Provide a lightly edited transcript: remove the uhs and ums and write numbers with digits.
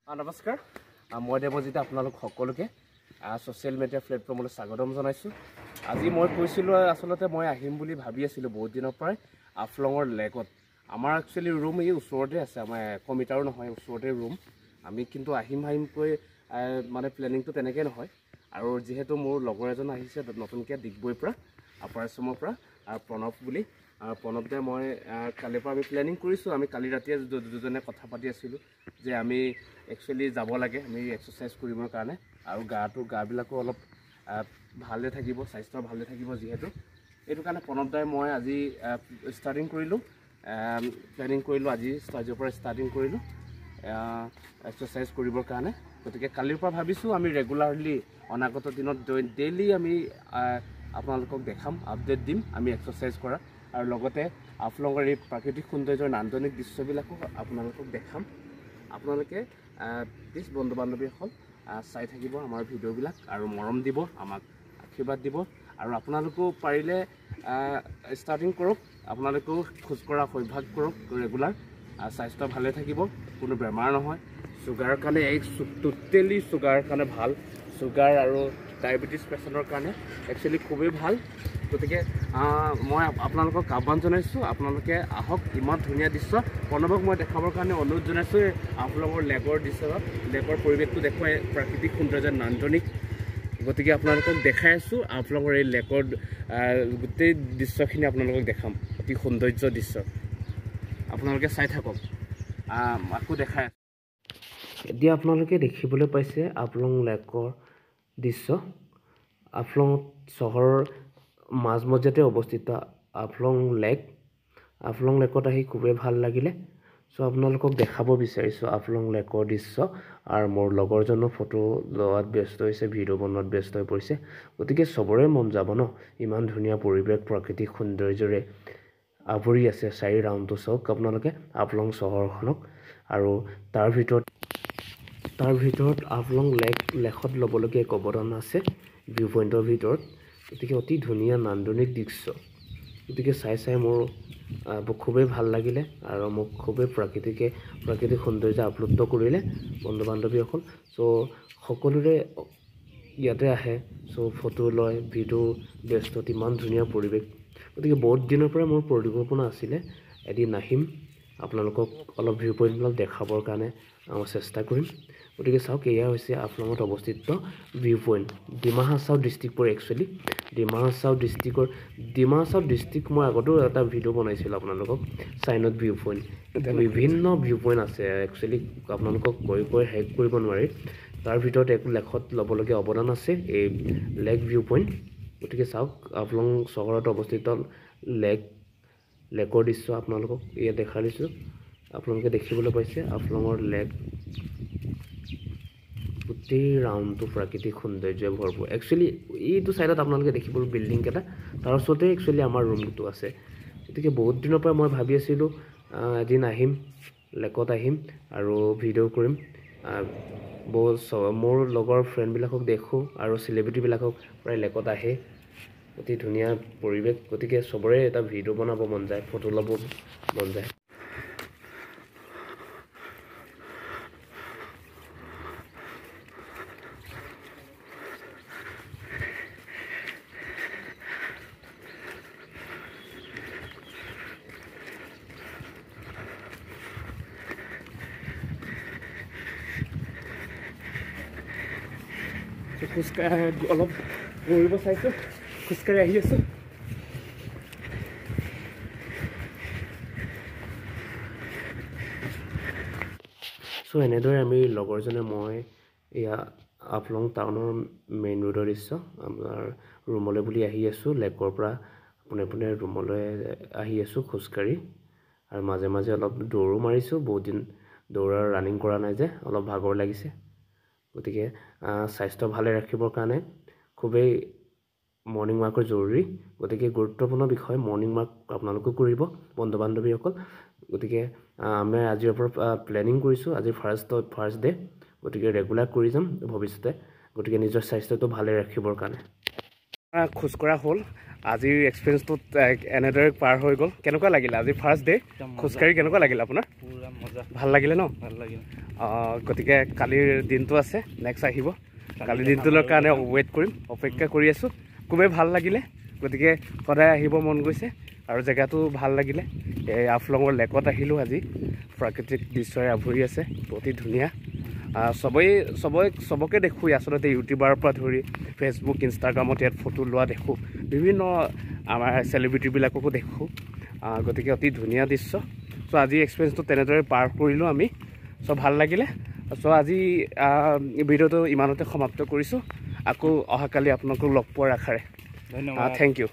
নমস্কাৰ মই দেৱজিত আপোনালোক সকলোকে সোশ্যাল মিডিয়া প্লেটফৰ্মলৈ স্বাগতম জনাইছোঁ। আজি মই কৈছিলোঁ আচলতে মই আহিম বুলি ভাবি আছিলোঁ বহুত দিনৰ পৰাই আফলঙৰ লেকত। আমাৰ একচুৱেলি ৰুম এই ওচৰতে আছে, আমাৰ 1 মিটাৰো নহয়, ওচৰতে ৰুম। আমি কিন্তু আহিমকৈ মানে প্লেনিংটো তেনেকৈ নহয়। আৰু যিহেতু মোৰ লগৰ এজন আহিছে নতুনকৈ ডিগবৈৰ পৰা, আপাৰ আছামৰ পৰা, প্ৰণৱ বুলি। প্ৰণৱদে মই কালিৰ পৰা আমি প্লেনিং কৰিছোঁ। আমি কালি ৰাতিয়ে দুজনে কথা পাতি আছিলোঁ যে আমি একচুৱেলি যাব লাগে আমি এক্সাৰচাইজ কৰিবৰ কাৰণে, আৰু গাবিলাকো অলপ ভালে থাকিব, স্বাস্থ্য ভালে থাকিব যিহেতু। এইটো কাৰণে প্ৰণৱদাই মই আজি প্লেনিং কৰিলোঁ আজি আজিৰ পৰা ষ্টাৰ্টিং কৰিলোঁ এক্সাৰচাইজ কৰিবৰ কাৰণে। গতিকে কালিৰ পৰা ভাবিছোঁ আমি ৰেগুলাৰলি অনাগত দিনত ডেইলি আমি আপোনালোকক দেখাম, আপডেট দিম আমি এক্সাৰচাইজ কৰা, আৰু লগতে আফলঙৰ এই প্ৰাকৃতিক সৌন্দৰ্যৰ নান্দনিক দৃশ্যবিলাকো আপোনালোকক দেখাম। আপোনালোকে প্লিজ বন্ধু বান্ধৱীসকল চাই থাকিব আমাৰ ভিডিঅ'বিলাক আৰু মৰম দিব, আমাক আশীৰ্বাদ দিব। আৰু আপোনালোকেও পাৰিলে ষ্টাৰ্টিং কৰক, আপোনালোকেও খোজকঢ়া অভ্যাস কৰক ৰেগুলাৰ। স্বাস্থ্য ভালে থাকিব, কোনো বেমাৰ নহয়। চুগাৰৰ কাৰণে টোটেলি চুগাৰৰ কাৰণে ভাল, চুগাৰ আৰু ডায়েবেটিছ পেচেণ্টৰ কাৰণে একচুৱেলি খুবেই ভাল। গতিকে মই আপোনালোকক আহ্বান জনাইছোঁ, আপোনালোকে আহক। ইমান ধুনীয়া দৃশ্য, প্ৰণৱক মই দেখাবৰ কাৰণে অনুৰোধ জনাইছোঁ। আফলঙৰ লেকৰ দৃশ্য, লেকৰ পৰিৱেশটো দেখুৱাই প্ৰাকৃতিক সৌন্দৰ্য নান্দনিক। গতিকে আপোনালোকক দেখাই আছোঁ আফলঙৰ এই লেকৰ গোটেই দৃশ্যখিনি আপোনালোকক দেখাম, অতি সৌন্দৰ্য দৃশ্য। আপোনালোকে চাই থাকক, আকৌ দেখাই আছোঁ। এতিয়া আপোনালোকে দেখিবলৈ পাইছে আফলং লেকৰ দৃশ্য। আফলং চহৰৰ মাজমজিয়াতে অৱস্থিত আফলং লেক। আফলং লেকত আহি খুবেই ভাল লাগিলে। চ' আপোনালোকক দেখাব বিচাৰিছোঁ আফলং লেকৰ দৃশ্য। আৰু মোৰ লগৰজনো ফটো লোৱাত ব্যস্ত হৈছে, ভিডিঅ' বনোৱাত ব্যস্ত হৈ পৰিছে। গতিকে চবৰে মন যাব ন, ইমান ধুনীয়া পৰিৱেশ প্ৰাকৃতিক সৌন্দৰ্যৰে আৱৰি আছে। চাৰি ৰাউণ্ডটো চাওক আপোনালোকে আফলং চহৰখনক। আৰু তাৰ ভিতৰত আফলং লেকত ল'বলগীয়া এক অৱদান আছে ভিউ পইণ্টৰ ভিতৰত। গতিকে অতি ধুনীয়া নান্দনিক দৃশ্য। গতিকে চাই মোৰ খুবেই ভাল লাগিলে, আৰু মোক খুবেই প্ৰাকৃতিক সৌন্দৰ্য আপ্লুত কৰিলে বন্ধু বান্ধৱীসকল। চ' সকলোৰে ইয়াতে আহে, চ' ফটো লয়, ভিডিঅ' ব্যস্তত, ইমান ধুনীয়া পৰিৱেশ। গতিকে বহুত দিনৰ পৰা মোৰ পৰিকল্পনা আছিলে এদিন আহিম, আপোনালোকক অলপ ভিউ পইণ্টবিলাক দেখাবৰ কাৰণে মই চেষ্টা কৰিম। গতিকে চাওক, এয়া হৈছে আফলঙত অৱস্থিত view point. Dima Hasao district পৰে একচুৱেলি। ডিমা হাছাও ডিষ্ট্ৰিক্ট মই আগতেও এটা ভিডিঅ' বনাইছিলোঁ আপোনালোকক, চাইনত ভিউ পইণ্ট। বিভিন্ন ভিউ পইণ্ট আছে একচুৱেলি, আপোনালোকক কৈ শেষ কৰিব নোৱাৰি। তাৰ ভিতৰত এক লেখত ল'বলগীয়া অৱদান আছে এই লেক ভিউ পইণ্ট। গতিকে চাওক, আফলং চহৰত অৱস্থিত লেকৰ দৃশ্য আপোনালোকক ইয়াত দেখাই দিছোঁ। আপোনালোকে দেখিবলৈ পাইছে আফলঙৰ লেক, গোটেই ৰাউণ্ডটো প্ৰাকৃতিক সৌন্দৰ্যৰে ভৰপূৰ। একচুৱেলি এইটো ছাইডত আপোনালোকে দেখিবলৈ বিল্ডিং কেইটা, তাৰ ওচৰতে একচুৱেলি আমাৰ ৰুমটো আছে। গতিকে বহুত দিনৰ পৰা মই ভাবি আছিলোঁ এদিন আহিম, লেকত আহিম আৰু ভিডিঅ' কৰিম। মোৰ লগৰ ফ্ৰেণ্ডবিলাকক দেখোঁ, আৰু চেলিব্ৰিটিবিলাকক প্ৰায় লেকত আহে। অতি ধুনীয়া পৰিৱেশ। গতিকে চবৰে এটা ভিডিঅ' বনাব মন যায়, ফটো ল'ব মন যায়। খোজকাঢ়ি অলপ দৌৰিব চাইছোঁ, খোজকাঢ়ি আহি আছোঁ। চ' এনেদৰে আমি লগৰজনে মই এয়া আফলং টাউনৰ মেইন ৰোডৰ দৃশ্য, আমাৰ ৰুমলৈ বুলি আহি আছোঁ। লেকৰ পৰা পোনে ৰুমলৈ আহি আছোঁ খোজকাঢ়ি, আৰু মাজে মাজে অলপ দৌৰো মাৰিছোঁ। বহুত দিন ৰানিং কৰা নাই যে, অলপ ভাগৰ লাগিছে। গতিকে স্বাস্থ্য ভালে ৰাখিবৰ কাৰণে খুবেই মৰ্ণিং ৱাকৰ জৰুৰী। গতিকে গুৰুত্বপূৰ্ণ বিষয়, মৰ্ণিং ৱাক আপোনালোকেও কৰিব বন্ধু বান্ধৱীসকল। গতিকে আমি আজিৰ পৰা প্লেনিং কৰিছোঁ, আজি ফাৰ্ষ্ট ডে। গতিকে ৰেগুলাৰ কৰি যাম ভৱিষ্যতে। গতিকে নিজৰ স্বাস্থ্যটো ভালে ৰাখিবৰ কাৰণে খোজকঢ়া হ'ল আজিৰ এক্সপিৰিয়েঞ্চটো এনেদৰে পাৰ হৈ গ'ল কেনেকুৱা লাগিলে আজি ফাৰ্ষ্ট ডে খোজকাঢ়ি কেনেকুৱা লাগিলে আপোনাৰ পুৰা মজা ভাল লাগিলে ন ভাল লাগিল গতিকে কালিৰ দিনটো আছে নেক্সট আহিব কালিৰ দিনটোৰ কাৰণে ৱেইট কৰিম অপেক্ষা কৰি আছোঁ খুবেই ভাল লাগিলে গতিকে সদায় আহিব মন গৈছে আৰু জেগাটো ভাল লাগিলে এই আফলঙৰ লেকত আহিলোঁ আজি প্ৰাকৃতিক দৃশ্যৰে আৱৰি আছে অতি ধুনীয়া চবকে দেখোঁ আচলতে ইউটিউবাৰৰ পৰা ধৰি ফেচবুক ইনষ্টাগ্ৰামত ইয়াত ফটো লোৱা দেখোঁ বিভিন্ন আমাৰ চেলিব্ৰিটিবিলাককো দেখোঁ গতিকে অতি ধুনীয়া দৃশ্য চ' আজি এক্সপিৰিয়েঞ্চটো তেনেদৰে পাৰ কৰিলোঁ আমি চ' ভাল লাগিলে চ' আজি ভিডিঅ'টো ইমানতে সমাপ্ত কৰিছোঁ আকৌ অহাকালি আপোনালোকক লগ পোৱাৰ আশাৰে ধন্যবাদ থেংক ইউ